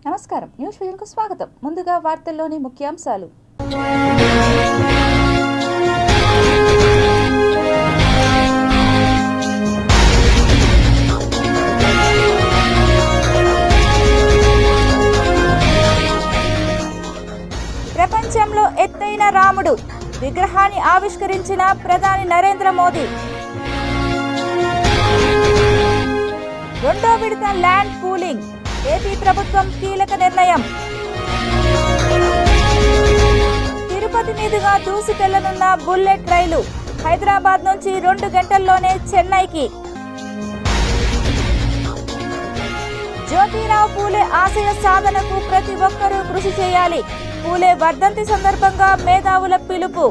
నమస్కారం, న్యూస్ విజన్కు స్వాగతం. ముందుగా వార్తల్లోని ముఖ్యాంశాలు. ప్రపంచంలో ఎత్తైన రాముడు విగ్రహాన్ని ఆవిష్కరించిన ప్రధాని నరేంద్ర మోదీ. రెండో విడత ల్యాండ్ పూలింగ్, ఏపీ ప్రభుత్వం కీలక నిర్ణయం. తిరుపతి మీదుగా దూసుకెళ్లనున్న బుల్లెట్ రైలు హైదరాబాద్ నుంచి 2 గంటల్లోనే చెన్నైకి. జ్యోతిరావు పూలే ఆశయ సాధనకు ప్రతి ఒక్కరూ కృషి చేయాలి. పూలే వర్ధంతి సందర్భంగా మేధావుల పిలుపు.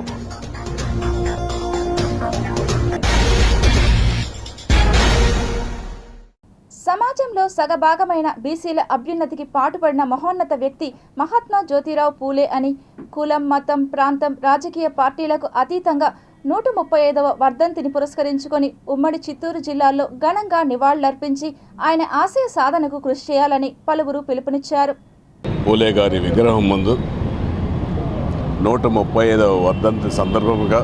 సమాజంలో సగభాగమైన బీసీల అభ్యున్నతికి పాటుపడిన మహోన్నత వ్యక్తి మహాత్మా జ్యోతిరావు పూలే అని కులం, మతం, ప్రాంతం, రాజకీయ పార్టీలకు అతీతంగా 135వ వర్ధంతిని పురస్కరించుకొని ఉమ్మడి చిత్తూరు జిల్లాలో ఘనంగా నివాళులర్పించి ఆయన ఆశయ సాధనకు కృషి చేయాలని పలువురు పిలుపునిచ్చారు. పూలే గారి విగ్రహం ముందు 135వ వర్ధంతి సందర్భంగా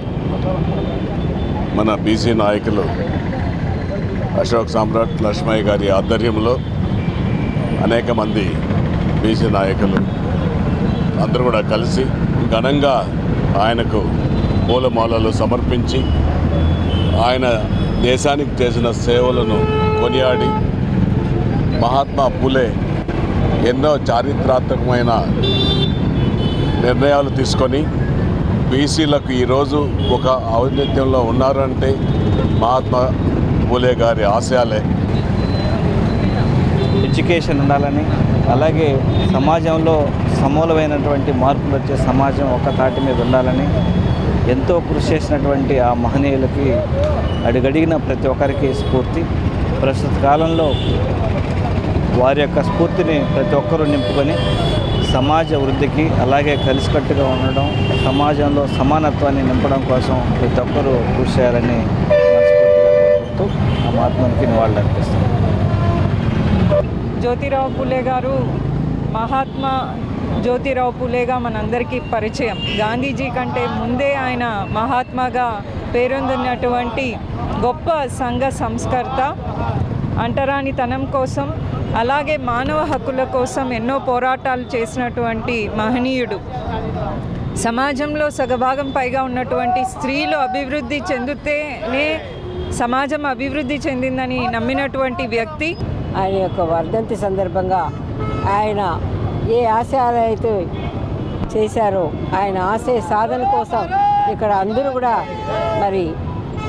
మన బీసీ నాయకులు అశోక్ సామ్రాట్ లక్ష్మయ్య గారి ఆధ్వర్యంలో అనేక మంది బీసీ నాయకులు అందరూ కూడా కలిసి ఘనంగా ఆయనకు పూలమాలలు సమర్పించి ఆయన దేశానికి చేసిన సేవలను కొనియాడి మహాత్మా పూలే ఎన్నో చారిత్రాత్మకమైన నిర్ణయాలు తీసుకొని బీసీలకు ఈరోజు ఒక ఔన్నత్యంలో ఉన్నారంటే మహాత్మా పూలే గారి ఆశయాలే. ఎడ్యుకేషన్ ఉండాలని, అలాగే సమాజంలో సమూలమైనటువంటి మార్పులు వచ్చే సమాజం ఒక తాటి మీద ఉండాలని ఎంతో కృషి చేసినటువంటి ఆ మహనీయులకి అడుగడిగిన ప్రతి ఒక్కరికి స్ఫూర్తి. ప్రస్తుత కాలంలో వారి యొక్క స్ఫూర్తిని ప్రతి ఒక్కరూ నింపుకొని సమాజ వృద్ధికి, అలాగే కలిసికట్టుగా ఉండడం, సమాజంలో సమానత్వాన్ని నింపడం కోసం ప్రతి ఒక్కరూ కృషి చేయాలని ఆ మహాత్మునికి నివాళులు అర్పిస్తాం. జ్యోతిరావు పూలే గారు మహాత్మా జ్యోతిరావు పూలేగా మనందరికీ పరిచయం. గాంధీజీ కంటే ముందే ఆయన మహాత్మాగా పేరొందినటువంటి గొప్ప సంఘ సంస్కర్త. అంటరానితనం కోసం, అలాగే మానవ హక్కుల కోసం ఎన్నో పోరాటాలు చేసినటువంటి మహనీయుడు. సమాజంలో సగభాగం పైగా ఉన్నటువంటి స్త్రీలు అభివృద్ధి చెందితేనే సమాజం అభివృద్ధి చెందిందని నమ్మినటువంటి వ్యక్తి. ఆయన యొక్క వర్ధంతి సందర్భంగా ఆయన ఏ ఆశయాలు అయితే చేశారో ఆయన ఆశయ సాధన కోసం ఇక్కడ అందరూ కూడా మరి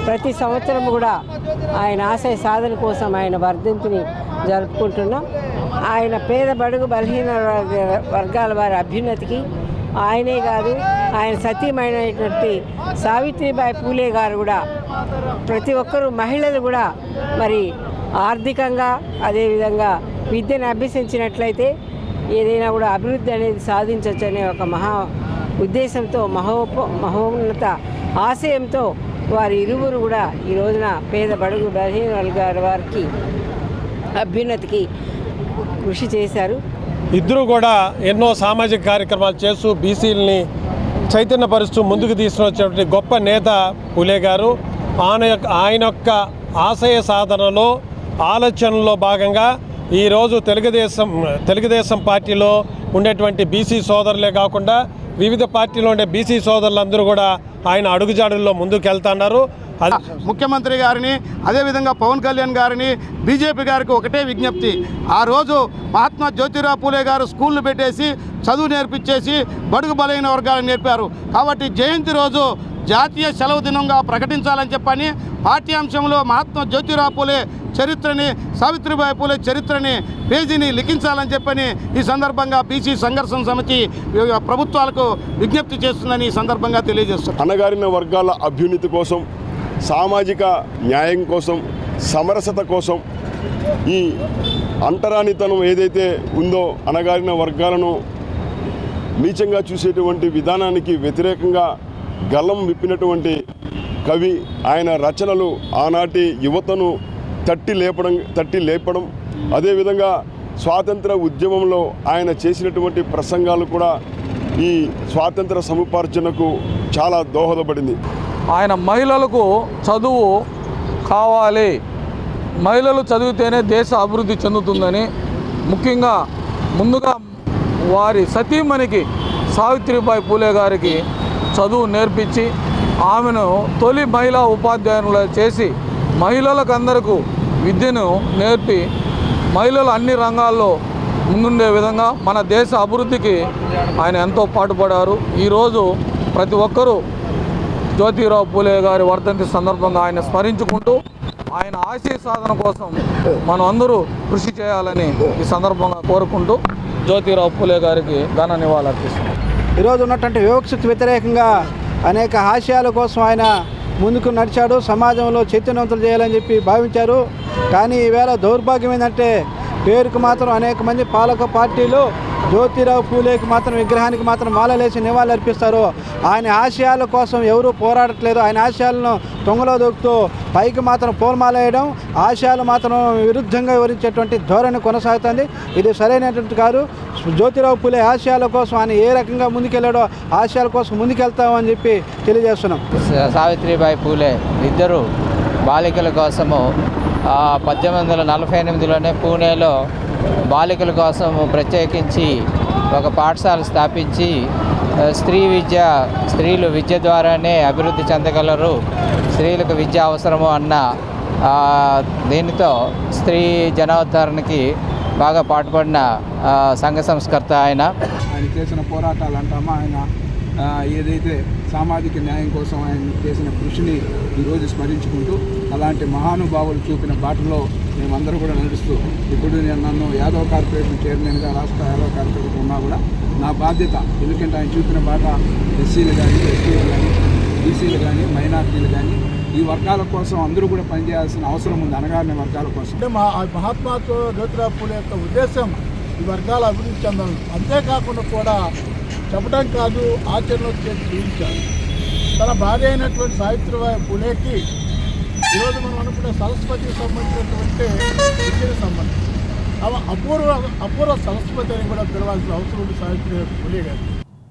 ప్రతి సంవత్సరం కూడా ఆయన ఆశయ సాధన కోసం ఆయన వర్ధంతిని జరుపుకుంటున్నాం. ఆయన పేద బడుగు బలహీన వర్గాల వారి అభ్యున్నతికి ఆయనే కాదు, ఆయన సతీమైనటువంటి సావిత్రిబాయి పూలే గారు కూడా ప్రతి ఒక్కరూ మహిళలు కూడా మరి ఆర్థికంగా, అదేవిధంగా విద్యను అభ్యసించినట్లయితే ఏదైనా కూడా అభివృద్ధి అనేది సాధించవచ్చు అనే ఒక మహా ఉద్దేశంతో, మహోన్నత ఆశయంతో వారి ఇరువురు కూడా ఈ రోజున పేద బడుగు బలహీన వర్గాల వారికి అభ్యున్నతికి కృషి చేశారు. ఇద్దరు కూడా ఎన్నో సామాజిక కార్యక్రమాలు చేస్తూ బీసీలని చైతన్యపరుస్తూ ముందుకు తీసుకువచ్చినటువంటి గొప్ప నేత పూలే గారు. ఆయన యొక్క ఆశయ సాధనలో, ఆలోచనలో భాగంగా ఈరోజు తెలుగుదేశం పార్టీలో ఉండేటువంటి బీసీ సోదరులే కాకుండా వివిధ పార్టీలో ఉండే బీసీ సోదరులందరూ కూడా ఆయన అడుగుజాడుల్లో ముందుకు వెళ్తున్నారు. ముఖ్యమంత్రి గారిని, అదేవిధంగా పవన్ కళ్యాణ్ గారిని, బీజేపీ గారికి ఒకటే విజ్ఞప్తి. ఆ రోజు మహాత్మా జ్యోతిరావు పూలే గారు స్కూళ్ళు పెట్టేసి చదువు నేర్పించేసి బడుగు బలైన వర్గాలను నేర్పారు. కాబట్టి జయంతి రోజు జాతీయ సెలవు దినంగా ప్రకటించాలని చెప్పని పాఠ్యాంశంలో మహాత్మా జ్యోతిరావు పూలే చరిత్రని, సావిత్రిబాయి పూలే చరిత్రని పేజీని లిఖించాలని చెప్పని ఈ సందర్భంగా బీసీ సంఘర్షణ సమితి ప్రభుత్వాలకు విజ్ఞప్తి చేస్తుందని ఈ సందర్భంగా తెలియజేస్తుంది. అణగారిన వర్గాల అభ్యున్నతి కోసం, సామాజిక న్యాయం కోసం, సమరసత కోసం, ఈ అంటరానితనం ఏదైతే ఉందో అణగారిన వర్గాలను నీచంగా చూసేటువంటి విధానానికి వ్యతిరేకంగా గళం విప్పినటువంటి కవి. ఆయన రచనలు ఆనాటి యువతను తట్టి లేపడం, అదేవిధంగా స్వాతంత్ర ఉద్యమంలో ఆయన చేసినటువంటి ప్రసంగాలు కూడా ఈ స్వాతంత్ర సముపార్జనకు చాలా దోహదపడింది. ఆయన మహిళలకు చదువు కావాలి, మహిళలు చదివితేనే దేశ అభివృద్ధి చెందుతుందని, ముఖ్యంగా ముందుగా వారి సతీమణికి సావిత్రిబాయి పూలే గారికి చదువు నేర్పించి ఆమెను తొలి మహిళా ఉపాధ్యాయులు చేసి మహిళలకు అందరికీ విద్యను నేర్పి మహిళలు అన్ని రంగాల్లో ముందుండే విధంగా మన దేశ అభివృద్ధికి ఆయన ఎంతో పాటుపడారు. ఈరోజు ప్రతి ఒక్కరూ జ్యోతిరావు పూలే గారి వర్ధంతి సందర్భంగా ఆయన స్మరించుకుంటూ ఆయన ఆశయ సాధన కోసం మనం అందరూ కృషి చేయాలని ఈ సందర్భంగా కోరుకుంటూ జ్యోతిరావు పూలే గారికి ఘన నివాళులర్పిస్తున్నాం. ఈరోజు ఉన్నటువంటి వివక్షకు వ్యతిరేకంగా అనేక ఆశయాల కోసం ఆయన ముందుకు నడిచాడు. సమాజంలో చైతన్యవంతులు చేయాలని చెప్పి భావించారు. కానీ ఈవేళ దౌర్భాగ్యం ఏంటంటే పేరుకు మాత్రం అనేక మంది పాలక పార్టీలు జ్యోతిరావు పూలేకి మాత్రం విగ్రహానికి మాత్రం మాలలేసి నివాళులు అర్పిస్తారు. ఆయన ఆశయాల కోసం ఎవరూ పోరాడట్లేదు. ఆయన ఆశయాలను తొంగలో దొక్కుతూ పైకి మాత్రం పూలమాల వేయడం, ఆశయాలు మాత్రం విరుద్ధంగా వివరించేటువంటి ధోరణి కొనసాగుతుంది. ఇది సరైనటువంటి కాదు. జ్యోతిరావు పూలే ఆశయాల కోసం ఆయన ఏ రకంగా ముందుకెళ్ళాడో ఆశయాల కోసం ముందుకెళ్తామని చెప్పి తెలియజేస్తున్నాం. సావిత్రిబాయి పూలే ఇద్దరు బాలికల కోసము 1848లోనే పూణేలో బాలికల కోసం ప్రత్యేకించి ఒక పాఠశాల స్థాపించి స్త్రీలు విద్య ద్వారానే అభివృద్ధి చెందగలరు, స్త్రీలకు విద్య అవసరము అన్న దీనితో స్త్రీ జనోద్ధరణకి బాగా పాటుపడిన సంఘ సంస్కర్త ఆయన చేసిన పోరాటాలు అంటామా, ఆయన ఏదైతే సామాజిక న్యాయం కోసం ఆయన చేసిన కృషిని ఈరోజు స్మరించుకుంటూ అలాంటి మహానుభావులు చూపిన బాటలో మేమందరూ కూడా నడుస్తూ ఇప్పుడు నన్ను యాదవ్ కార్పొరేషన్ చైర్మన్గా రాష్ట్ర యాదవ్ కార్పొరేషన్ ఉన్నా కూడా నా బాధ్యత, ఎందుకంటే ఆయన చూపిన బాట ఎస్సీలు కానీ, ఎస్టీలు కానీ, బీసీలు కానీ, మైనార్టీలు కానీ ఈ వర్గాల కోసం అందరూ కూడా పనిచేయాల్సిన అవసరం ఉంది, అనగారిన వర్గాల కోసం. అంటే మహాత్మా జ్యోతిరావు పూలే యొక్క ఉద్దేశం ఈ వర్గాల అభివృద్ధి చెందాలి. అంతేకాకుండా కూడా చెప్పడం కాదు, ఆచరణలో చేసి చూపించాలి. తన భార్య అయినటువంటి సావిత్రిబాయి పూలేకి ఈరోజు మనం అనుకునే సరస్వతికి సంబంధించినటువంటి విద్యకు సంబంధించి అపూర్వ సరస్వతి అని కూడా పిలవాల్సిన అవసరం ఉంది సావిత్రిబాయి పూలే గారు.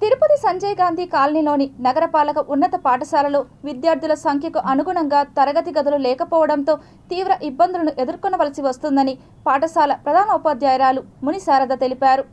తిరుపతి సంజయ్ గాంధీ కాలనీలోని నగరపాలక ఉన్నత పాఠశాలలో విద్యార్థుల సంఖ్యకు అనుగుణంగా తరగతి గదులు లేకపోవడంతో తీవ్ర ఇబ్బందులను ఎదుర్కొనవలసి వస్తుందని పాఠశాల ప్రధానోపాధ్యాయురాలు ముని శారద తెలిపారు.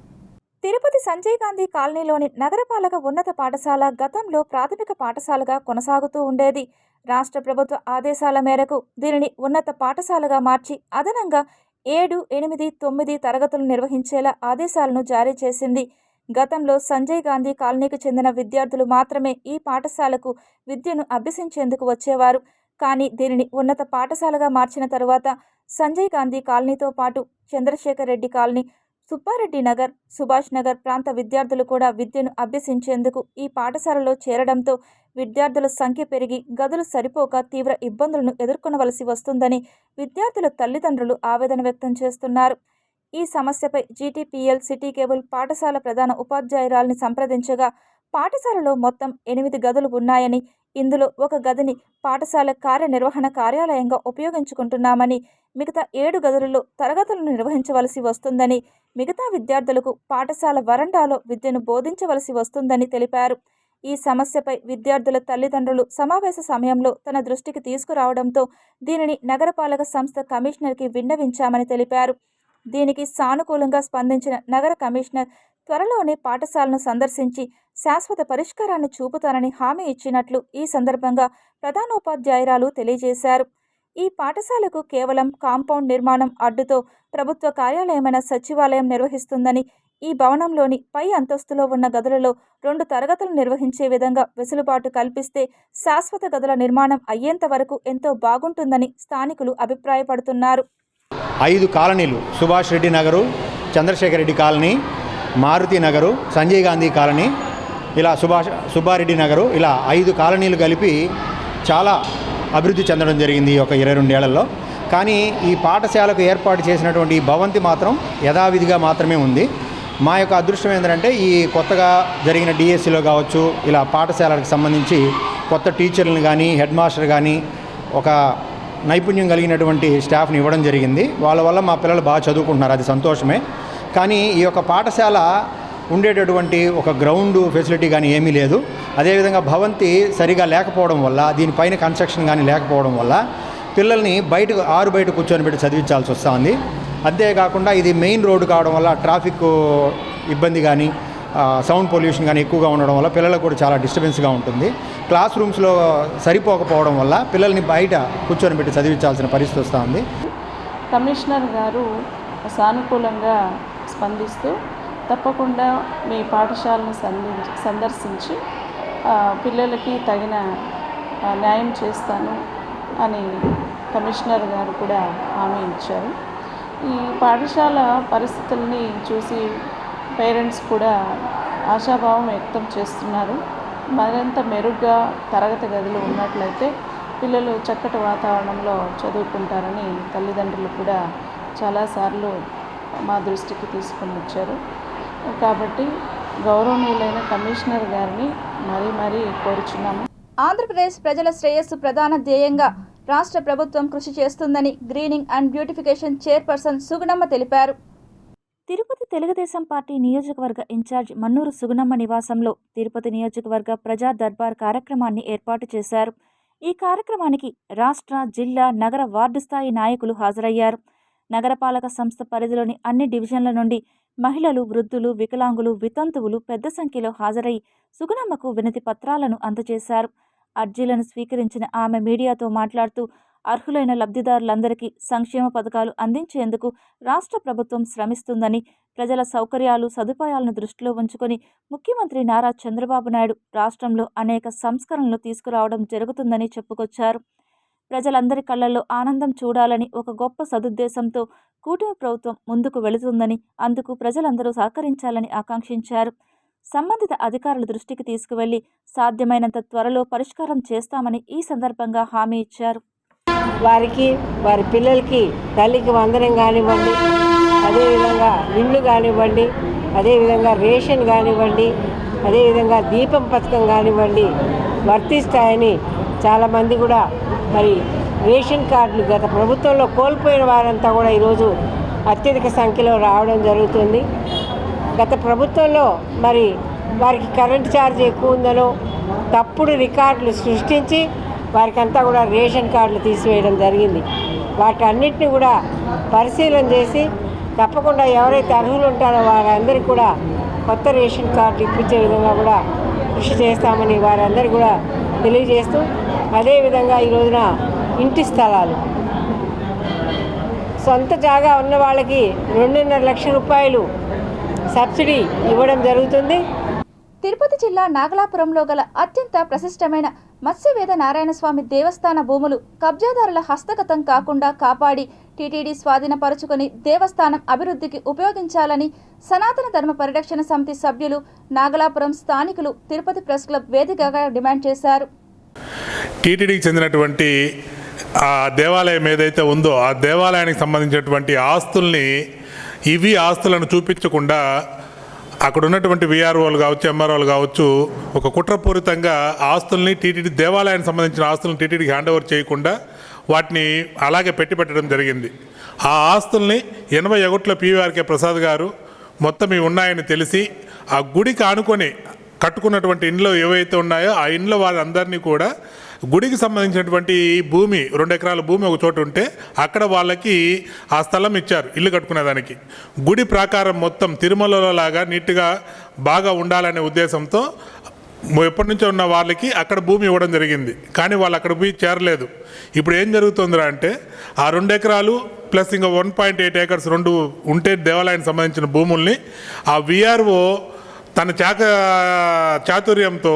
తిరుపతి సంజయ్ గాంధీ కాలనీలోని నగరపాలక ఉన్నత పాఠశాల గతంలో ప్రాథమిక పాఠశాలగా కొనసాగుతూ ఉండేది. రాష్ట్ర ప్రభుత్వ ఆదేశాల మేరకు దీనిని ఉన్నత పాఠశాలగా మార్చి అదనంగా 7, 8, 9 తరగతులు నిర్వహించేలా ఆదేశాలను జారీ చేసింది. గతంలో సంజయ్ గాంధీ కాలనీకి చెందిన విద్యార్థులు మాత్రమే ఈ పాఠశాలకు విద్యను అభ్యసించేందుకు వచ్చేవారు. కానీ దీనిని ఉన్నత పాఠశాలగా మార్చిన తరువాత సంజయ్ గాంధీ కాలనీతో పాటు చంద్రశేఖర్ రెడ్డి కాలనీ, సుబ్బారెడ్డి నగర్, సుభాష్ నగర్ ప్రాంత విద్యార్థులు కూడా విద్యను అభ్యసించేందుకు ఈ పాఠశాలలో చేరడంతో విద్యార్థుల సంఖ్య పెరిగి గదులు సరిపోక తీవ్ర ఇబ్బందులను ఎదుర్కొనవలసి వస్తుందని విద్యార్థుల తల్లిదండ్రులు ఆవేదన వ్యక్తం చేస్తున్నారు. ఈ సమస్యపై జీటీపీఎల్ సిటీ కేబుల్ పాఠశాల ప్రధాన ఉపాధ్యాయురాలిని సంప్రదించగా పాఠశాలలో మొత్తం 8 గదులు ఉన్నాయని, ఇందులో ఒక గదిని పాఠశాల కార్యనిర్వహణ కార్యాలయంగా ఉపయోగించుకుంటున్నామని, మిగతా 7 గదులలో తరగతులను నిర్వహించవలసి వస్తుందని, మిగతా విద్యార్థులకు పాఠశాల వరండాలో విద్యను బోధించవలసి వస్తుందని తెలిపారు. ఈ సమస్యపై విద్యార్థుల తల్లిదండ్రులు సమావేశ సమయంలో తన దృష్టికి తీసుకురావడంతో దీనిని నగరపాలక సంస్థ కమిషనర్కి విన్నవించామని తెలిపారు. దీనికి సానుకూలంగా స్పందించిన నగర కమిషనర్ త్వరలోనే పాఠశాలను సందర్శించి శాశ్వత పరిష్కారాన్ని చూపుతానని హామీ ఇచ్చినట్లు ఈ సందర్భంగా ప్రధానోపాధ్యాయురాలు తెలియజేశారు. ఈ పాఠశాలకు కేవలం కాంపౌండ్ నిర్మాణం అడ్డుతో ప్రభుత్వ కార్యాలయమైన సచివాలయం నిర్వహిస్తుందని, ఈ భవనంలోని పై అంతస్తులో ఉన్న గదులలో 2 తరగతులు నిర్వహించే విధంగా వెసులుబాటు కల్పిస్తే శాశ్వత గదుల నిర్మాణం అయ్యేంత వరకు ఎంతో బాగుంటుందని స్థానికులు అభిప్రాయపడుతున్నారు. 5 కాలనీలు, సుభాష్ రెడ్డి నగరు, చంద్రశేఖర్ రెడ్డి కాలనీ, మారుతి నగరు, సంజయ్ గాంధీ కాలనీ, ఇలా సుబ్బారెడ్డి నగరు, ఇలా 5 కాలనీలు కలిపి చాలా అభివృద్ధి చెందడం జరిగింది ఈ యొక్క 22 ఏళ్లలో. కానీ ఈ పాఠశాలకు ఏర్పాటు చేసినటువంటి ఈ భవంతి మాత్రం యథావిధిగా మాత్రమే ఉంది. మా యొక్క అదృష్టం ఏంటంటే ఈ కొత్తగా జరిగిన డిఎస్సిలో కావచ్చు, ఇలా పాఠశాలకు సంబంధించి కొత్త టీచర్లను కానీ, హెడ్ మాస్టర్ కానీ, ఒక నైపుణ్యం కలిగినటువంటి స్టాఫ్ని ఇవ్వడం జరిగింది. వాళ్ళ వల్ల మా పిల్లలు బాగా చదువుకుంటున్నారు, అది సంతోషమే. కానీ ఈ యొక్క పాఠశాల ఉండేటటువంటి ఒక గ్రౌండ్ ఫెసిలిటీ కానీ ఏమీ లేదు. అదేవిధంగా భవంతి సరిగా లేకపోవడం వల్ల, దీనిపైన కన్స్ట్రక్షన్ కానీ లేకపోవడం వల్ల పిల్లల్ని బయట కూర్చొని పెట్టి చదివించాల్సి వస్తుంది. అంతేకాకుండా ఇది మెయిన్ రోడ్డు కావడం వల్ల ట్రాఫిక్ ఇబ్బంది కానీ సౌండ్ పొల్యూషన్ కానీ ఎక్కువగా ఉండడం వల్ల పిల్లలకు కూడా చాలా డిస్టర్బెన్స్గా ఉంటుంది. క్లాస్ రూమ్స్లో సరిపోకపోవడం వల్ల పిల్లల్ని బయట కూర్చొని పెట్టి చదివించాల్సిన పరిస్థితి వస్తుంది. కమిషనర్ గారు సానుకూలంగా స్పందిస్తూ తప్పకుండా మీ పాఠశాలను సందర్శించి పిల్లలకి తగిన న్యాయం చేస్తాను అని కమిషనర్ గారు కూడా హామీ ఇచ్చారు. ఈ పాఠశాల పరిస్థితుల్ని చూసి పేరెంట్స్ కూడా ఆశాభావం వ్యక్తం చేస్తున్నారు. మరింత మెరుగ్గా తరగతి గదులు ఉన్నట్లయితే పిల్లలు చక్కటి వాతావరణంలో చదువుకుంటారని తల్లిదండ్రులు కూడా చాలాసార్లు మా దృష్టికి తీసుకొని వచ్చారు. కాబట్టి గౌరవనీయులైన కమిషనర్ గారిని మరీ కోరుచున్నాము. ఆంధ్రప్రదేశ్ ప్రజల శ్రేయస్సు ప్రధాన ధ్యేయంగా రాష్ట్ర ప్రభుత్వం కృషి చేస్తుందని greening and beautification chairperson Sugunamma తెలిపారు. తిరుపతి తెలుగుదేశం పార్టీ నియోజకవర్గ ఇన్ఛార్జ్ మన్నూరు సుగుణమ్మ నివాసంలో తిరుపతి నియోజకవర్గ ప్రజా దర్బార్ కార్యక్రమాన్ని ఏర్పాటు చేశారు. ఈ కార్యక్రమానికి రాష్ట్ర, జిల్లా, నగర, వార్డు స్థాయి నాయకులు హాజరయ్యారు. నగరపాలక సంస్థ పరిధిలోని అన్ని డివిజన్ల నుండి మహిళలు, వృద్ధులు, వికలాంగులు, వితంతువులు పెద్ద సంఖ్యలో హాజరై సుగుణమ్మకు వినతి పత్రాలను అందజేశారు. అర్జీలను స్వీకరించిన ఆమె మీడియాతో మాట్లాడుతూ అర్హులైన లబ్ధిదారులందరికీ సంక్షేమ పథకాలు అందించేందుకు రాష్ట్ర ప్రభుత్వం శ్రమిస్తుందని, ప్రజల సౌకర్యాలు, సదుపాయాలను దృష్టిలో ఉంచుకొని ముఖ్యమంత్రి నారా చంద్రబాబు నాయుడు రాష్ట్రంలో అనేక సంస్కరణలు తీసుకురావడం జరుగుతుందని చెప్పుకొచ్చారు. ప్రజలందరి కళ్లలో ఆనందం చూడాలని ఒక గొప్ప సదుద్దేశంతో కూటమి ప్రభుత్వం ముందుకు వెళుతుందని, అందుకు ప్రజలందరూ సహకరించాలని ఆకాంక్షించారు. సంబంధిత అధికారుల దృష్టికి తీసుకువెళ్లి సాధ్యమైనంత త్వరలో పరిష్కారం చేస్తామని ఈ సందర్భంగా హామీ ఇచ్చారు. వారికి, వారి పిల్లలకి తల్లికి వందనం కానివ్వండి, అదేవిధంగా ఇళ్ళు కానివ్వండి, అదేవిధంగా రేషన్ కానివ్వండి, అదేవిధంగా దీపం పథకం కానివ్వండి వర్తిస్తాయని చాలామంది కూడా మరి రేషన్ కార్డులు గత ప్రభుత్వంలో కోల్పోయిన వారంతా కూడా ఈరోజు అత్యధిక సంఖ్యలో రావడం జరుగుతుంది. గత ప్రభుత్వంలో మరి వారికి కరెంటు ఛార్జ్ ఎక్కువ ఉందనో తప్పుడు రికార్డులు సృష్టించి వారికంతా కూడా రేషన్ కార్డులు తీసివేయడం జరిగింది. వాటన్నిటిని కూడా పరిశీలన చేసి తప్పకుండా ఎవరైతే అర్హులు ఉంటారో వారందరికీ కూడా కొత్త రేషన్ కార్డులు ఇప్పించే విధంగా కూడా కృషి చేస్తామని వారందరికీ కూడా తెలియజేస్తూ, అదేవిధంగా ఈ రోజున ఇంటి స్థలాలు సొంత జాగా ఉన్న వాళ్ళకి 2.5 లక్షల రూపాయలు సబ్సిడీ ఇవ్వడం జరుగుతుంది. తిరుపతి జిల్లా నాగలాపురంలో గల అత్యంత ప్రశిష్టమైన మత్స్యవేద నారాయణస్వామి దేవస్థాన భూములు కబ్జాదారుల హస్తగతం కాకుండా కాపాడి టీటీడీ స్వాధీనపరుచుకొని దేవస్థానం అభివృద్ధికి ఉపయోగించాలని సనాతన ధర్మ పరిరక్షణ సమితి సభ్యులు, నాగలాపురం స్థానికులు తిరుపతి ప్రెస్ క్లబ్ వేదికగా డిమాండ్ చేశారు. టీటీడీకి చెందినటువంటి ఆ దేవాలయం ఏదైతే ఉందో ఆ దేవాలయానికి సంబంధించినటువంటి ఆస్తులను చూపించకుండా అక్కడ ఉన్నటువంటి విఆర్ఓలు కావచ్చు, ఎంఆర్ఓలు కావచ్చు, ఒక కుట్రపూరితంగా ఆస్తుల్ని టీటీడీ దేవాలయానికి సంబంధించిన ఆస్తులను టీటీడీకి హ్యాండ్ ఓవర్ చేయకుండా వాటిని అలాగే పెట్టడం జరిగింది. ఆ ఆస్తుల్ని 81లో పీవీఆర్కే ప్రసాద్ గారు మొత్తం ఇవి ఉన్నాయని తెలిసి ఆ గుడికి ఆనుకొని కట్టుకున్నటువంటి ఇండ్లు ఏవైతే ఉన్నాయో ఆ ఇండ్ల వాళ్ళందరినీ కూడా గుడికి సంబంధించినటువంటి భూమి 2 ఎకరాల భూమి ఒక చోట ఉంటే అక్కడ వాళ్ళకి ఆ స్థలం ఇచ్చారు ఇల్లు కట్టుకునేదానికి. గుడి ప్రాకారం మొత్తం తిరుమలలో లాగా నీట్గా బాగా ఉండాలనే ఉద్దేశంతో ఎప్పటి నుంచో ఉన్న వాళ్ళకి అక్కడ భూమి ఇవ్వడం జరిగింది. కానీ వాళ్ళు అక్కడ పోయి చేరలేదు. ఇప్పుడు ఏం జరుగుతుందిరా అంటే ఆ 2 ఎకరాలు ప్లస్ ఇంకా 1.8 ఏకర్స్ 2 ఉంటే దేవాలయానికి సంబంధించిన భూముల్ని ఆ విఆర్ఓ తన చాతుర్యంతో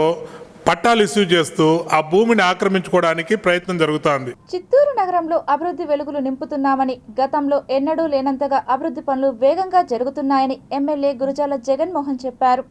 పట్టాలు ఇష్యూ చేస్తూ ఆ భూమిని ఆక్రమించుకోవడానికి ప్రయత్నం జరుగుతోంది. చిత్తూరు నగరంలో అభివృద్ధి వెలుగులు నింపుతున్నామని, గతంలో ఎన్నడూ లేనంతగా అభివృద్ధి పనులు వేగంగా జరుగుతున్నాయని ఎమ్మెల్యే గురజాల జగన్మోహన్ చెప్పారు.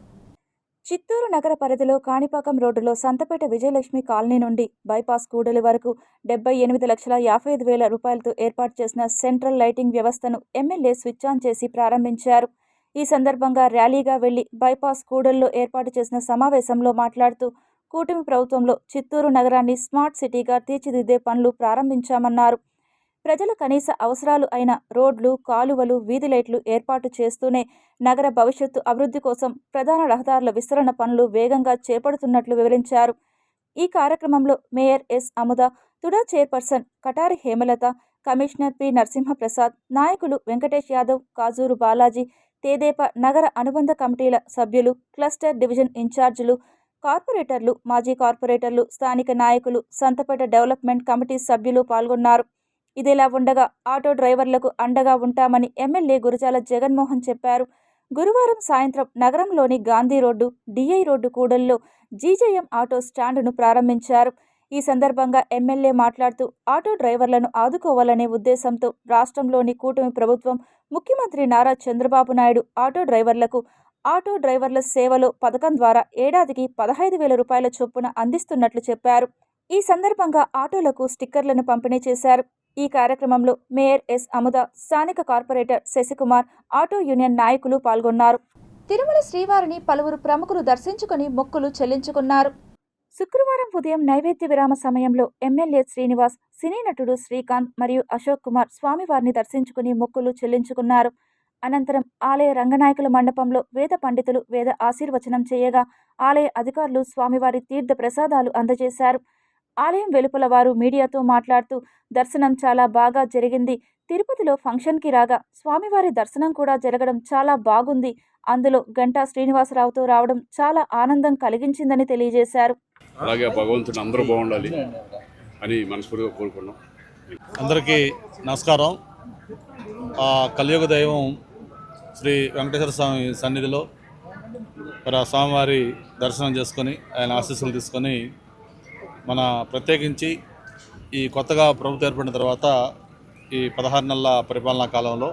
చిత్తూరు నగర పరిధిలో కాణిపాకం రోడ్డులో సంతపేట విజయలక్ష్మి కాలనీ నుండి బైపాస్ కూడలి వరకు 78,55,000 రూపాయలతో ఏర్పాటు చేసిన సెంట్రల్ లైటింగ్ వ్యవస్థను ఎమ్మెల్యే స్విచ్ ఆన్ చేసి ప్రారంభించారు. ఈ సందర్భంగా ర్యాలీగా వెళ్లి బైపాస్ కూడలిలో ఏర్పాటు చేసిన సమావేశంలో మాట్లాడుతూ కూటమి ప్రభుత్వంలో చిత్తూరు నగరాన్ని స్మార్ట్ సిటీగా తీర్చిదిద్దే పనులు ప్రారంభించామన్నారు. ప్రజల కనీస అవసరాలు అయిన రోడ్లు, కాలువలు, వీధి లైట్లు ఏర్పాటు చేస్తూనే నగర భవిష్యత్తు అభివృద్ధి కోసం ప్రధాన రహదారుల విస్తరణ పనులు వేగంగా చేపడుతున్నట్లు వివరించారు. ఈ కార్యక్రమంలో mayor yes. Amuda, TUDA chairperson Katari Hemalatha, commissioner P. Narasimha Prasad, నాయకులు వెంకటేష్ యాదవ్, కాజూరు బాలాజీ, తేదేపా నగర అనుబంధ కమిటీల సభ్యులు, క్లస్టర్ డివిజన్ ఇన్ఛార్జీలు, కార్పొరేటర్లు, మాజీ కార్పొరేటర్లు, స్థానిక నాయకులు, సంతపేట డెవలప్మెంట్ కమిటీ సభ్యులు పాల్గొన్నారు. ఇదిలా ఉండగా ఆటో డ్రైవర్లకు అండగా ఉంటామని ఎమ్మెల్యే గురజాల జగన్మోహన్ చెప్పారు. గురువారం సాయంత్రం నగరంలోని గాంధీ రోడ్డు, డిఐ రోడ్డు కూడలిలో జీజేఎం ఆటో స్టాండును ప్రారంభించారు. ఈ సందర్భంగా ఎమ్మెల్యే మాట్లాడుతూ ఆటో డ్రైవర్లను ఆదుకోవాలనే ఉద్దేశంతో రాష్ట్రంలోని కూటమి ప్రభుత్వం ముఖ్యమంత్రి నారా చంద్రబాబు నాయుడు ఆటో డ్రైవర్ల సేవలో పథకం ద్వారా ఏడాదికి 15,000 రూపాయల చొప్పున అందిస్తున్నట్లు చెప్పారు. ఈ సందర్భంగా ఆటోలకు స్టిక్కర్లను పంపిణీ చేశారు. ఈ కార్యక్రమంలో మేయర్ ఎస్. అముద, స్థానిక కార్పొరేటర్ శశికుమార్, ఆటో యూనియన్ నాయకులు పాల్గొన్నారు. తిరుమల శ్రీవారిని పలువురు ప్రముఖులు దర్శించుకుని మొక్కులు చెల్లించుకున్నారు. శుక్రవారం ఉదయం నైవేద్య విరామ సమయంలో ఎమ్మెల్యే శ్రీనివాస్, సినీ నటుడు శ్రీకాంత్ మరియు అశోక్ కుమార్ స్వామివారిని దర్శించుకుని మొక్కులు చెల్లించుకున్నారు. అనంతరం ఆలయ రంగనాయకుల మండపంలో వేద పండితులు వేద ఆశీర్వచనం చేయగా ఆలయ అధికారులు స్వామివారి తీర్థ ప్రసాదాలు అందజేశారు. ఆలయం వెలుపల వారు మీడియాతో మాట్లాడుతూ దర్శనం చాలా బాగా జరిగింది. తిరుపతిలో ఫంక్షన్కి రాగా స్వామివారి దర్శనం కూడా జరగడం చాలా బాగుంది. అందులో గంటా శ్రీనివాసరావుతో రావడం చాలా ఆనందం కలిగించిందని తెలియజేశారు. అలాగే భగవంతుని అందరూ బాగుండాలి అని మనస్ఫూర్తిగా కోరుకున్నాం. అందరికీ నమస్కారం. కలియుగ దైవం శ్రీ వెంకటేశ్వర స్వామి సన్నిధిలో మరి ఆ స్వామివారి దర్శనం చేసుకొని ఆయన ఆశీస్సులు తీసుకొని మన ప్రత్యేకించి ఈ కొత్తగా ప్రభుత్వం ఏర్పడిన తర్వాత ఈ 16 నెలల పరిపాలనా కాలంలో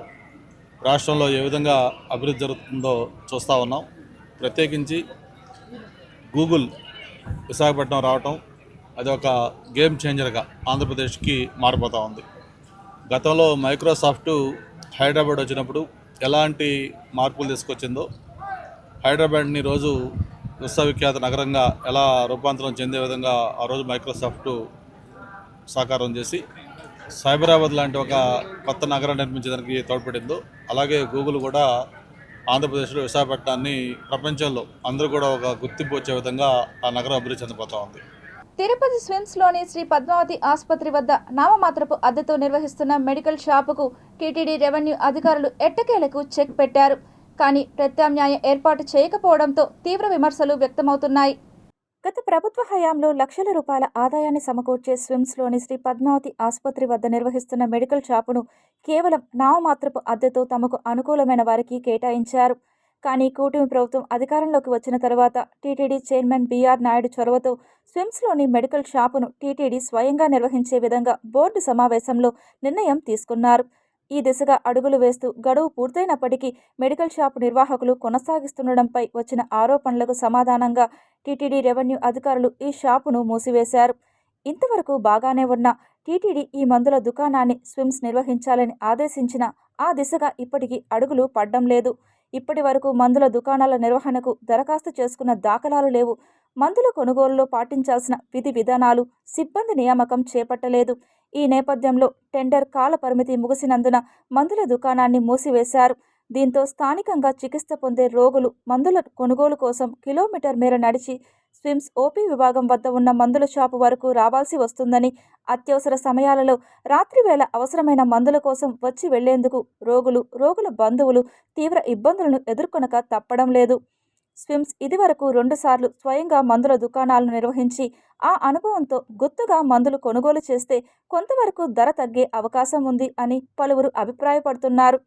రాష్ట్రంలో ఏ విధంగా అభివృద్ధి జరుగుతుందో చూస్తూ ఉన్నాం. ప్రత్యేకించి గూగుల్ విశాఖపట్నం రావటం అది ఒక గేమ్ చేంజర్గా ఆంధ్రప్రదేశ్కి మారిపోతూ ఉంది. గతంలో మైక్రోసాఫ్ట్ హైదరాబాద్ వచ్చినప్పుడు ఎలాంటి మార్పులు తీసుకొచ్చిందో, హైదరాబాద్ని రోజు విశ్వవిఖ్యాత నగరంగా ఎలా రూపాంతరం చెందే విధంగా ఆ రోజు మైక్రోసాఫ్ట్ సాకారం చేసి సైబరాబాద్ లాంటి ఒక కొత్త నగరం నిర్మించడానికి తోడ్పడిందో, అలాగే గూగుల్ కూడా ఆంధ్రప్రదేశ్లో విశాఖపట్నాన్ని ప్రపంచంలో అందరూ కూడా ఒక గుర్తింపు వచ్చే విధంగా ఆ నగరం అభివృద్ధి చెందిపోతూ ఉంది. తిరుపతి స్విమ్స్లోని శ్రీ పద్మావతి ఆసుపత్రి వద్ద నామమాత్రపు అద్దెతో నిర్వహిస్తున్న మెడికల్ షాపుకు టీటీడీ రెవెన్యూ అధికారులు ఎట్టకేలకు చెక్ పెట్టారు. కానీ ప్రత్యామ్నాయ ఏర్పాటు చేయకపోవడంతో తీవ్ర విమర్శలు వ్యక్తమవుతున్నాయి. గత ప్రభుత్వ హయాంలో లక్షల రూపాయల ఆదాయాన్ని సమకూర్చే స్విమ్స్లోని శ్రీ పద్మావతి ఆసుపత్రి వద్ద నిర్వహిస్తున్న మెడికల్ షాపును కేవలం నామమాత్రపు అద్దెతో తమకు అనుకూలమైన వారికి కేటాయించారు. కానీ కూటమి ప్రభుత్వం అధికారంలోకి వచ్చిన తర్వాత టీటీడీ చైర్మన్ బిఆర్ నాయుడు చొరవతో స్విమ్స్లోని మెడికల్ షాపును టీటీడీ స్వయంగా నిర్వహించే విధంగా బోర్డు సమావేశంలో నిర్ణయం తీసుకున్నారు. ఈ దిశగా అడుగులు వేస్తూ గడువు పూర్తయినప్పటికీ మెడికల్ షాపు నిర్వాహకులు కొనసాగిస్తుండడంపై వచ్చిన ఆరోపణలకు సమాధానంగా టీటీడీ రెవెన్యూ అధికారులు ఈ షాపును మూసివేశారు. ఇంతవరకు బాగానే ఉన్న టీటీడీ ఈ మందుల దుకాణాన్ని స్విమ్స్ నిర్వహించాలని ఆదేశించిన ఆ దిశగా ఇప్పటికీ అడుగులు పడ్డం లేదు. ఇప్పటి వరకు మందుల దుకాణాల నిర్వహణకు దరఖాస్తు చేసుకున్న దాఖలాలు లేవు. మందుల కొనుగోలులో పాటించాల్సిన విధి విధానాలు, సిబ్బంది నియామకం చేపట్టలేదు. ఈ నేపథ్యంలో టెండర్ కాల పరిమితి ముగిసినందున మందుల దుకాణాన్ని మూసివేశారు. దీంతో స్థానికంగా చికిత్స పొందే రోగులు మందుల కొనుగోలు కోసం కిలోమీటర్ మేర నడిచి స్విమ్స్ ఓపీ విభాగం వద్ద ఉన్న మందుల షాపు వరకు రావాల్సి వస్తుందని, అత్యవసర సమయాలలో రాత్రివేళ అవసరమైన మందుల కోసం వచ్చి వెళ్లేందుకు రోగుల బంధువులు తీవ్ర ఇబ్బందులను ఎదుర్కొనక తప్పడం లేదు. స్విమ్స్ ఇదివరకు 2 సార్లు స్వయంగా మందుల దుకాణాలను నిర్వహించి ఆ అనుభవంతో గుత్తుగా మందులు కొనుగోలు చేస్తే కొంతవరకు ధర తగ్గే అవకాశం ఉంది అని పలువురు అభిప్రాయపడుతున్నారు.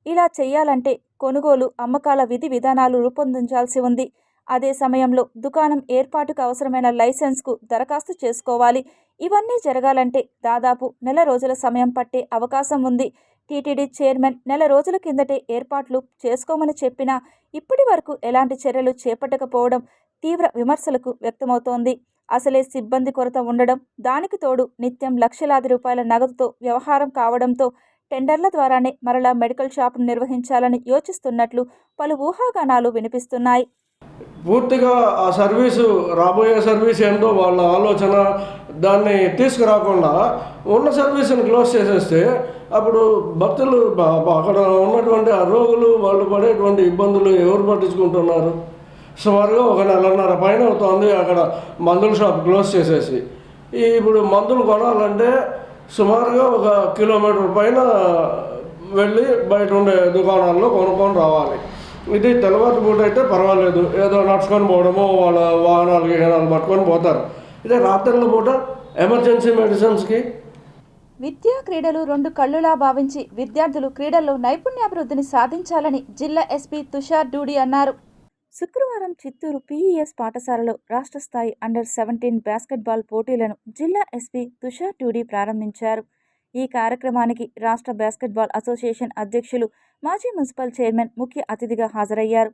ఇలా చేయాలంటే కొనుగోలు, అమ్మకాల విధి విధానాలు రూపొందించాల్సి ఉంది. అదే సమయంలో దుకాణం ఏర్పాటుకు అవసరమైన లైసెన్స్కు దరఖాస్తు చేసుకోవాలి. ఇవన్నీ జరగాలంటే దాదాపు 1 రోజుల సమయం పట్టే అవకాశం ఉంది. టీటీడీ చైర్మన్ 1 రోజుల కిందటే ఏర్పాట్లు చేసుకోమని చెప్పినా ఇప్పటి వరకు ఎలాంటి చర్యలు చేపట్టకపోవడం తీవ్ర విమర్శలకు వ్యక్తమవుతోంది. అసలే సిబ్బంది కొరత ఉండడం, దానికి తోడు నిత్యం లక్షలాది రూపాయల నగదుతో వ్యవహారం కావడంతో టెండర్ల ద్వారానే మరలా మెడికల్ షాపును నిర్వహించాలని యోచిస్తున్నట్లు పలు ఊహాగానాలు వినిపిస్తున్నాయి. పూర్తిగా ఆ సర్వీసు రాబోయే సర్వీస్ ఏంటో వాళ్ళ ఆలోచన దాన్ని తీసుకురాకుండా ఉన్న సర్వీస్ని క్లోజ్ చేసేస్తే అప్పుడు భక్తులు అక్కడ ఉన్నటువంటి ఆ రోగులు వాళ్ళు పడేటువంటి ఇబ్బందులు ఎవరు పట్టించుకుంటున్నారు? సుమారుగా 1 నెలన్నర పైన అవుతుంది అక్కడ మందుల షాప్ క్లోజ్ చేసేసి. ఇప్పుడు మందులు కొనాలంటే సుమారుగా 1 కిలోమీటర్ పైన వెళ్ళి బయట ఉండే దుకాణాల్లో కొనుక్కొని రావాలి. ఇది తెల్లవారి పూట అయితే పర్వాలేదు, ఏదో నడుచుకొని పోవడమో వాళ్ళ వాహనాలు పట్టుకొని పోతారు. ఇదే రాత్రుల పూట ఎమర్జెన్సీ మెడిసిన్స్కి. విద్యా క్రీడలు 2 కళ్ళులా భావించి విద్యార్థులు క్రీడల్లో నైపుణ్యాభివృద్ధిని సాధించాలని జిల్లా ఎస్పీ తుషార్ డూడి అన్నారు. శుక్రవారం చిత్తూరు PES పాఠశాలలో రాష్ట్ర స్థాయి అండర్-17 బాస్కెట్బాల్ పోటీలను జిల్లా ఎస్పీ తుషార్ డూడి ప్రారంభించారు. ఈ కార్యక్రమానికి రాష్ట్ర బాస్కెట్బాల్ అసోసియేషన్ అధ్యక్షులు మాజీ మున్సిపల్ చైర్మన్ ముఖ్య అతిథిగా హాజరయ్యారు.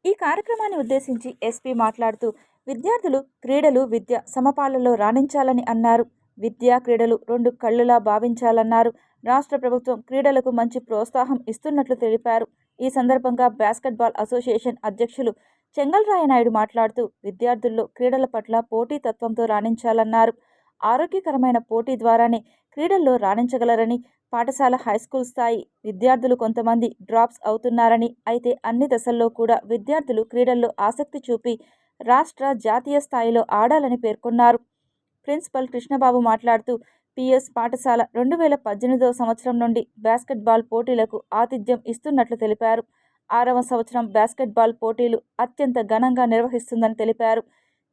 ఈ కార్యక్రమాన్ని ఉద్దేశించి ఎస్పీ మాట్లాడుతూ విద్యార్థులు క్రీడలు విద్య సమపాళ్లలో రాణించాలని అన్నారు. విద్యా క్రీడలు 2 కళ్ళులా భావించాలన్నారు. రాష్ట్ర ప్రభుత్వం క్రీడలకు మంచి ప్రోత్సాహం ఇస్తున్నట్లు తెలిపారు. ఈ సందర్భంగా బాస్కెట్బాల్ అసోసియేషన్ అధ్యక్షులు చెంగల్రాయనాయుడు మాట్లాడుతూ విద్యార్థుల్లో క్రీడల పట్ల పోటీతత్వంతో రాణించాలన్నారు. ఆరోగ్యకరమైన పోటీ ద్వారానే క్రీడల్లో రాణించగలరని, పాఠశాల హైస్కూల్ స్థాయి విద్యార్థులు కొంతమంది డ్రాప్స్ అవుతున్నారని, అయితే అన్ని దశల్లో కూడా విద్యార్థులు క్రీడల్లో ఆసక్తి చూపి రాష్ట్ర జాతీయ స్థాయిలో ఆడాలని పేర్కొన్నారు. ప్రిన్సిపల్ కృష్ణబాబు మాట్లాడుతూ PS పాఠశాల 2018వ సంవత్సరం నుండి బాస్కెట్బాల్ పోటీలకు ఆతిథ్యం ఇస్తున్నట్లు తెలిపారు. 6వ సంవత్సరం బాస్కెట్బాల్ పోటీలు అత్యంత ఘనంగా నిర్వహిస్తుందని తెలిపారు.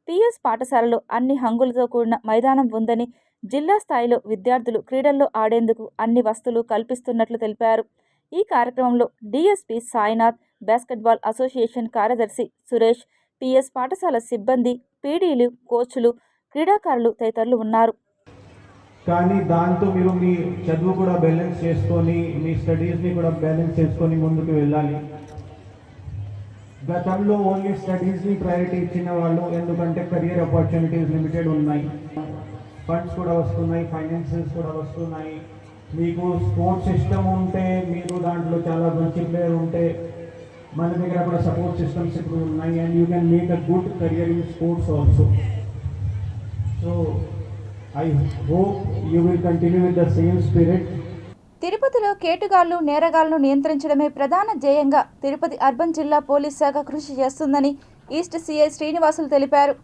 PS పాఠశాలలో అన్ని హంగులతో కూడిన మైదానం ఉందని, జిల్లా స్థాయిలో విద్యార్థులు క్రీడల్లో ఆడేందుకు అన్ని వసతులు కల్పిస్తున్నట్లు తెలిపారు. ఈ కార్యక్రమంలో DSP సాయినాథ్, బాస్కెట్బాల్ అసోసియేషన్ కార్యదర్శి సురేష్, PS పాఠశాల సిబ్బంది, పీడీలు, కోచ్లు, క్రీడాకారులు తదితరులు ఉన్నారు. కానీ దాంతో మీరు మీ చదువు కూడా బ్యాలెన్స్ చేసుకొని, మీ స్టడీస్ని కూడా బ్యాలెన్స్ చేసుకొని ముందుకు వెళ్ళాలి. గతంలో ఓన్లీ స్టడీస్ని ప్రయారిటీ ఇచ్చిన వాళ్ళు, ఎందుకంటే కెరియర్ ఆపర్చునిటీస్ లిమిటెడ్ ఉన్నాయి, ఫండ్స్ కూడా వస్తున్నాయి, ఫైనాన్సెస్ కూడా వస్తున్నాయి. మీకు స్పోర్ట్స్ సిస్టమ్ ఉంటే, మీరు దాంట్లో చాలా మంచి ప్లేయర్ ఉంటే మన దగ్గర కూడా సపోర్ట్ సిస్టమ్స్ ఇప్పుడు ఉన్నాయి, and you can make a good career in sports also. So I hope you will continue with the same spirit. తిరుపతిలో కేటుగాళ్లు, నేరగాళ్లను నియంత్రించడమే ప్రధాన ధ్యేయంగా తిరుపతి అర్బన్ జిల్లా పోలీస్ శాఖ కృషి చేస్తుందని ఈస్ట్ CI శ్రీనివాసులు తెలిపారు.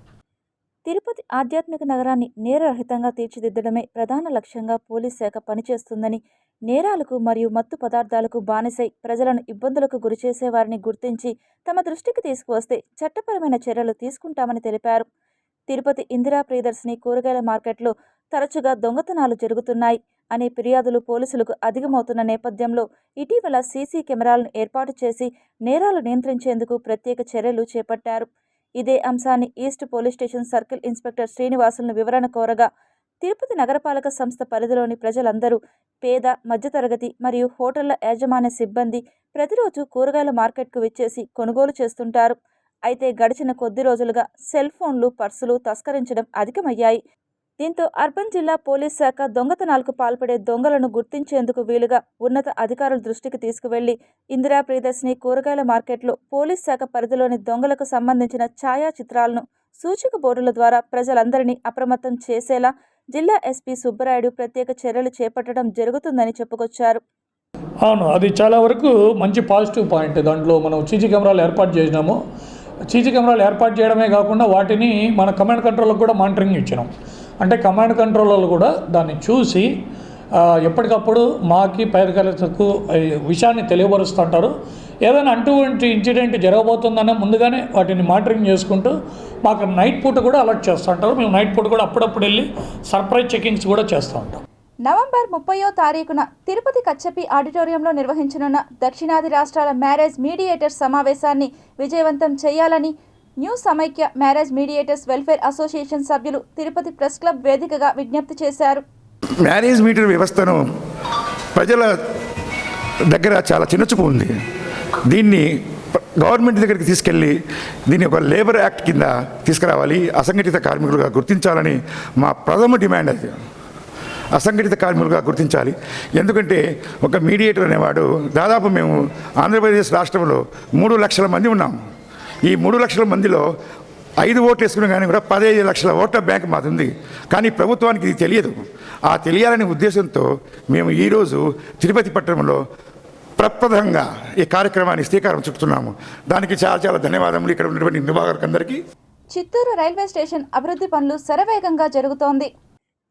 తిరుపతి ఆధ్యాత్మిక నగరాన్ని నేరరహితంగా తీర్చిదిద్దడమే ప్రధాన లక్ష్యంగా పోలీస్ శాఖ పనిచేస్తుందని, నేరాలకు మరియు మత్తు పదార్థాలకు బానిసై ప్రజలను ఇబ్బందులకు గురిచేసే వారిని గుర్తించి తమ దృష్టికి తీసుకువస్తే చట్టపరమైన చర్యలు తీసుకుంటామని తెలిపారు. తిరుపతి ఇందిరా ప్రియదర్శిని కూరగాయల మార్కెట్లో తరచుగా దొంగతనాలు జరుగుతున్నాయి అనే ఫిర్యాదులు పోలీసులకు అధికమవుతున్న నేపథ్యంలో ఇటీవల సీసీ కెమెరాలను ఏర్పాటు చేసి నేరాలు నియంత్రించేందుకు ప్రత్యేక చర్యలు చేపట్టారు. ఇదే అంశాన్ని east police station circle inspector శ్రీనివాసులను వివరణ కోరగా, తిరుపతి నగరపాలక సంస్థ పరిధిలోని ప్రజలందరూ పేద, మధ్యతరగతి మరియు హోటళ్ల యాజమాన్య సిబ్బంది ప్రతిరోజు కూరగాయల మార్కెట్కు విచ్చేసి కొనుగోలు చేస్తుంటారు. అయితే గడిచిన కొద్ది రోజులుగా సెల్ ఫోన్లు, పర్సులు తస్కరించడం అధికమయ్యాయి. దీంతో అర్బన్ జిల్లా పోలీస్ శాఖ దొంగతనాలకు పాల్పడే దొంగలను గుర్తించేందుకు వీలుగా ఉన్నత అధికారుల దృష్టికి తీసుకువెళ్లి ఇందిరా ప్రియదర్శిని కూరగాయల మార్కెట్లో పోలీస్ శాఖ పరిధిలోని దొంగలకు సంబంధించిన ఛాయాచిత్రాలను సూచిక బోర్డుల ద్వారా ప్రజలందరినీ అప్రమత్తం చేసేలా జిల్లా ఎస్పీ సుబ్బరాయుడు ప్రత్యేక చర్యలు చేపట్టడం జరుగుతుందని చెప్పుకొచ్చారు. అవును, అది చాలా వరకు మంచి పాజిటివ్ పాయింట్. దాంట్లో మనం సీసీ కెమెరాలు ఏర్పాటు చేసినాము. సీసీ కెమెరాలు ఏర్పాటు చేయడమే కాకుండా వాటిని మన కమాండ్ కంట్రోల్కి కూడా మానిటరింగ్ ఇచ్చినాం. అంటే కమాండ్ కంట్రోలర్లు కూడా దాన్ని చూసి ఎప్పటికప్పుడు మాకి పై అధికారులకు విషయాన్ని తెలియపరుస్తుంటారు. ఏదైనా అటువంటి ఇన్సిడెంట్ జరగబోతుందనే ముందుగానే వాటిని మానిటరింగ్ చేసుకుంటూ మాకు నైట్ పూట కూడా అలర్ట్ చేస్తుంటారు. మేము నైట్ పూట కూడా అప్పుడప్పుడు వెళ్ళి సర్ప్రైజ్ చెకింగ్స్ కూడా చేస్తూ ఉంటాం. నవంబర్ 30వ తారీఖున తిరుపతి కచ్చపి ఆడిటోరియంలో నిర్వహించనున్న దక్షిణాది రాష్ట్రాల మ్యారేజ్ మీడియేటర్స్ సమావేశాన్ని విజయవంతం చేయాలని న్యూ సమైక్య మ్యారేజ్ మీడియేటర్స్ వెల్ఫేర్ అసోసియేషన్ సభ్యులు తిరుపతి ప్రెస్ క్లబ్ వేదికగా విజ్ఞప్తి చేశారు. మ్యారేజ్ మీటర్ వ్యవస్థను ప్రజల దగ్గర చాలా చిన్నచూపు ఉంది. దీన్ని గవర్నమెంట్ దగ్గరికి తీసుకెళ్ళి దీన్ని ఒక లేబర్ యాక్ట్ కింద తీసుకురావాలి, అసంఘటిత కార్మికులుగా గుర్తించాలని మా ప్రథమ డిమాండ్. అది అసంఘటిత కార్మికులుగా గుర్తించాలి. ఎందుకంటే ఒక మీడియేటర్ అనేవాడు దాదాపు మేము ఆంధ్రప్రదేశ్ రాష్ట్రంలో 3 లక్షల మంది ఉన్నాం. ఈ 3 లక్షల మందిలో 5 ఓట్లు వేసుకున్నా కానీ కూడా 15 లక్షల ఓట్ల బ్యాంక్ మాది ఉంది. కానీ ప్రభుత్వానికి ఇది తెలియదు. ఆ తెలియాలనే ఉద్దేశంతో మేము ఈరోజు తిరుపతి పట్టణంలో ప్రప్రథంగా ఈ కార్యక్రమాన్ని శ్రీకారం చుడుతున్నాము. దానికి చాలా చాలా ధన్యవాదములు ఇక్కడ ఉన్నటువంటి నిర్వాహకులందరికీ. చిత్తూరు రైల్వే స్టేషన్ అభివృద్ధి పనులు శరవేగంగా జరుగుతోంది.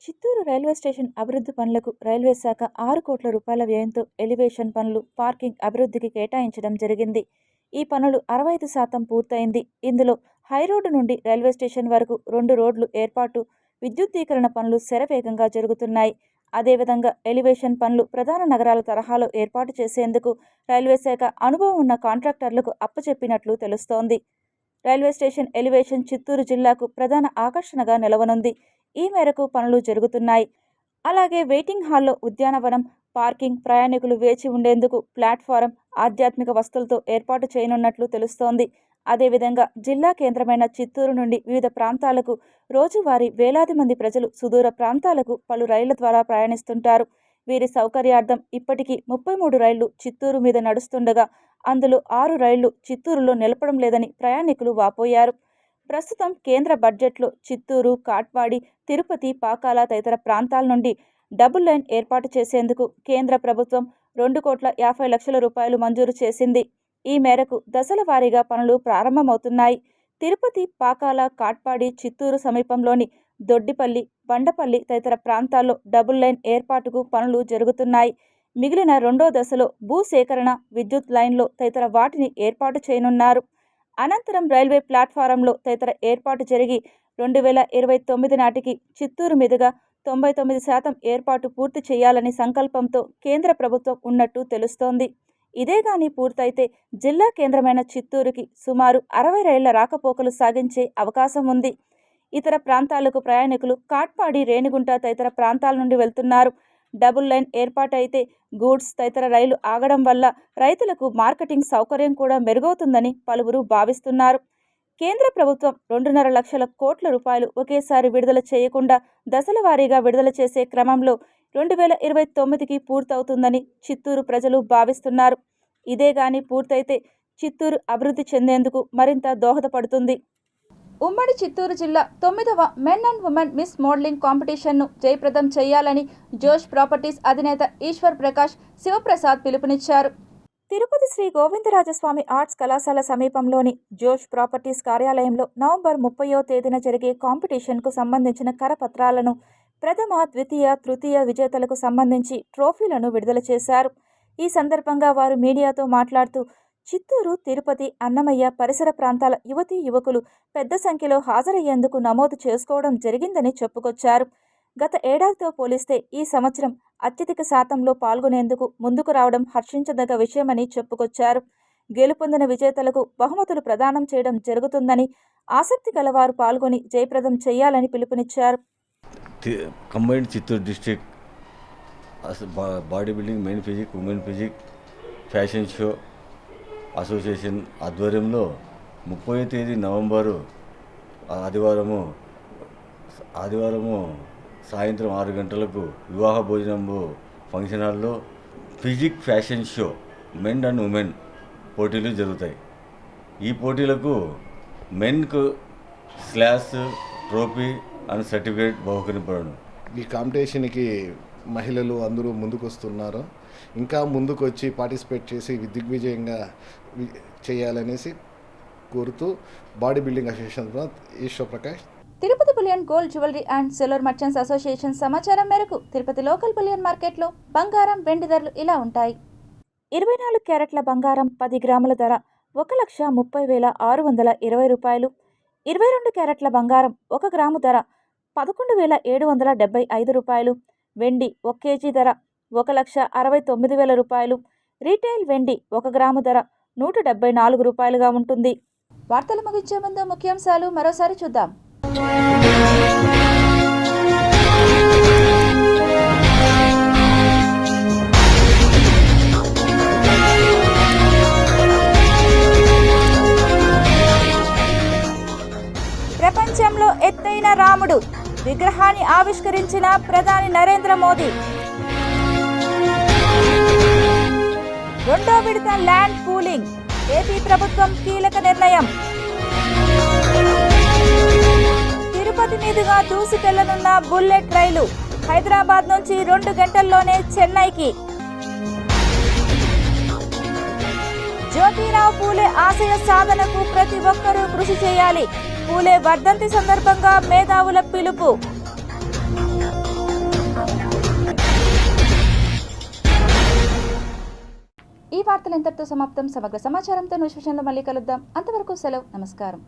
చిత్తూరు రైల్వే స్టేషన్ అభివృద్ధి పనులకు రైల్వే శాఖ 6 కోట్ల రూపాయల వ్యయంతో ఎలివేషన్ పనులు, పార్కింగ్ అభివృద్ధికి కేటాయించడం జరిగింది. ఈ పనులు 65% పూర్తయింది. ఇందులో హైరోడ్డు నుండి రైల్వే స్టేషన్ వరకు 2 రోడ్లు ఏర్పాటు, విద్యుద్దీకరణ పనులు శరవేగంగా జరుగుతున్నాయి. అదేవిధంగా ఎలివేషన్ పనులు ప్రధాన నగరాల తరహాలో ఏర్పాటు చేసేందుకు రైల్వే శాఖ అనుభవం ఉన్న కాంట్రాక్టర్లకు అప్పచెప్పినట్లు తెలుస్తోంది. రైల్వే స్టేషన్ ఎలివేషన్ చిత్తూరు జిల్లాకు ప్రధాన ఆకర్షణగా నిలవనుంది. ఈ మేరకు పనులు జరుగుతున్నాయి. అలాగే వెయిటింగ్ హాల్లో ఉద్యానవనం, పార్కింగ్, ప్రయాణికులు వేచి ఉండేందుకు ప్లాట్ఫారం, ఆధ్యాత్మిక వస్తువులతో ఏర్పాటు చేయనున్నట్లు తెలుస్తోంది. అదేవిధంగా జిల్లా కేంద్రమైన చిత్తూరు నుండి వివిధ ప్రాంతాలకు రోజువారీ వేలాది మంది ప్రజలు సుదూర ప్రాంతాలకు పలు రైళ్ల ద్వారా ప్రయాణిస్తుంటారు. వీరి సౌకర్యార్థం ఇప్పటికీ 33 రైళ్లు చిత్తూరు మీద నడుస్తుండగా అందులో 6 రైళ్లు చిత్తూరులో నిలపడం లేదని ప్రయాణికులు వాపోయారు. ప్రస్తుతం కేంద్ర బడ్జెట్లో చిత్తూరు, కాట్పాడి, తిరుపతి, పాకాల తదితర ప్రాంతాల నుండి డబుల్ లైన్ ఏర్పాటు చేసేందుకు కేంద్ర ప్రభుత్వం 2,50,00,000 రూపాయలు మంజూరు చేసింది. ఈ మేరకు దశల వారీగా పనులు ప్రారంభమవుతున్నాయి. తిరుపతి, పాకాల, కాట్పాడి, చిత్తూరు సమీపంలోని దొడ్డిపల్లి, బండపల్లి తదితర ప్రాంతాల్లో డబుల్ లైన్ ఏర్పాటుకు పనులు జరుగుతున్నాయి. మిగిలిన 2వ దశలో భూసేకరణ, విద్యుత్ లైన్లో తదితర వాటిని ఏర్పాటు చేయనున్నారు. అనంతరం రైల్వే ప్లాట్ఫారంలో తదితర ఏర్పాటు జరిగి 2029 నాటికి చిత్తూరు మీదుగా 99% ఏర్పాటు పూర్తి చేయాలని సంకల్పంతో కేంద్ర ప్రభుత్వం ఉన్నట్టు తెలుస్తోంది. ఇదే గాని పూర్తయితే జిల్లా కేంద్రమైన చిత్తూరుకి సుమారు 60 రైళ్ల రాకపోకలు సాగించే అవకాశం ఉంది. ఇతర ప్రాంతాలకు ప్రయాణికులు కాట్పాడి, రేణిగుంట తదితర ప్రాంతాల నుండి వెళ్తున్నారు. డబుల్ లైన్ ఏర్పాటైతే గూడ్స్ తదితర రైలు ఆగడం వల్ల రైతులకు మార్కెటింగ్ సౌకర్యం కూడా మెరుగవుతుందని పలువురు భావిస్తున్నారు. కేంద్ర ప్రభుత్వం 2.5 లక్షల కోట్ల రూపాయలు ఒకేసారి విడుదల చేయకుండా దశల వారీగా విడుదల చేసే క్రమంలో 2029కి పూర్తవుతుందని చిత్తూరు ప్రజలు భావిస్తున్నారు. ఇదే గాని పూర్తయితే చిత్తూరు అభివృద్ధి చెందేందుకు మరింత దోహదపడుతుంది. ఉమ్మడి చిత్తూరు జిల్లా 9వ men and women miss modeling కాంపిటీషన్ను జయప్రదం చేయాలని జోష్ ప్రాపర్టీస్ అధినేత ఈశ్వర్ ప్రకాష్ శివప్రసాద్ పిలుపునిచ్చారు. తిరుపతి శ్రీ గోవిందరాజస్వామి ఆర్ట్స్ కళాశాల సమీపంలోని జోష్ ప్రాపర్టీస్ కార్యాలయంలో నవంబర్ 30వ తేదీన జరిగే కాంపిటీషన్కు సంబంధించిన కరపత్రాలను ప్రథమ, ద్వితీయ, తృతీయ విజేతలకు సంబంధించి ట్రోఫీలను విడుదల చేశారు. ఈ సందర్భంగా వారు మీడియాతో మాట్లాడుతూ చిత్తూరు, తిరుపతి, అన్నమయ్య పరిసర ప్రాంతాల యువతీ యువకులు పెద్ద సంఖ్యలో హాజరయ్యేందుకు నమోదు చేసుకోవడం జరిగిందని చెప్పుకొచ్చారు. గత ఏడాదితో పోలిస్తే ఈ సంవత్సరం అత్యధిక శాతంలో పాల్గొనేందుకు ముందుకు రావడం హర్షించదగ్గ విషయమని చెప్పుకొచ్చారు. గెలుపొందిన విజేతలకు బహుమతులు ప్రదానం చేయడం జరుగుతుందని, ఆసక్తి గలవారు పాల్గొని జయప్రదం చేయాలని పిలుపునిచ్చారు. Combined Chittoor district body building, main physique, women physique fashion show association ఆధ్వర్యంలో 30వ తేదీ నవంబరు ఆదివారము సాయంత్రం 6 గంటలకు వివాహ భోజనంబు ఫంక్షన్ హాల్లో physique fashion show men and women పోటీలు జరుగుతాయి. ఈ పోటీలకు మెన్కు స్లాష్, ట్రోఫీ అండ్ సర్టిఫికేట్ బహుకరింపబడును. ఈ కాంపిటీషన్కి మహిళలు అందరూ ముందుకు వస్తున్నారు. ఇంకా ముందుకు వచ్చి పార్టిసిపేట్ చేసి దిగ్విజయంగా చేయాలనేసి కోరుతూ body building association Eswar Prakash. Tirupati bullion gold jewellery and silver merchants association సమాచారం మేరకు తిరుపతి లోకల్ బులియన్ మార్కెట్లో బంగారం, వెండి ధరలు ఇలా ఉంటాయి. 24 క్యారెట్ల బంగారం 10 గ్రాముల ధర 1,30,620 రూపాయలు. 22 క్యారెట్ల బంగారం 1 గ్రాము ధర 11,775 రూపాయలు. వెండి 1 కేజీ ధర 1,69,000 రూపాయలు. రీటైల్ వెండి 1 గ్రాము ధర 174 రూపాయలుగా ఉంటుంది. వార్తలు ముగించే ముందు ముఖ్యాంశాలు మరోసారి చూద్దాం. ప్రపంచంలో ఎత్తైన రాముడు విగ్రహాన్ని ఆవిష్కరించిన ప్రధాని నరేంద్ర మోదీ. 2వ విడత ల్యాండ్ పూలింగ్, ఏపీ ప్రభుత్వం కీలక నిర్ణయం. తిరుపతి మీదుగా దూసుకెళ్లనున్న బుల్లెట్ రైలు హైదరాబాద్ నుంచి 2 గంటల్లోనే చెన్నైకి. జ్యోతిరావు పూలే ఆశయ సాధనకు ప్రతి ఒక్కరూ కృషి చేయాలి. పూలే వర్ధంతి సందర్భంగా మేధావుల పిలుపు. ఈ వార్తలు ఇంతటితో సమాప్తం. సమగ్ర సమాచారంతో న్యూస్ విషయంలో మళ్ళీ కలుద్దాం. అంతవరకు సెలవు. నమస్కారం.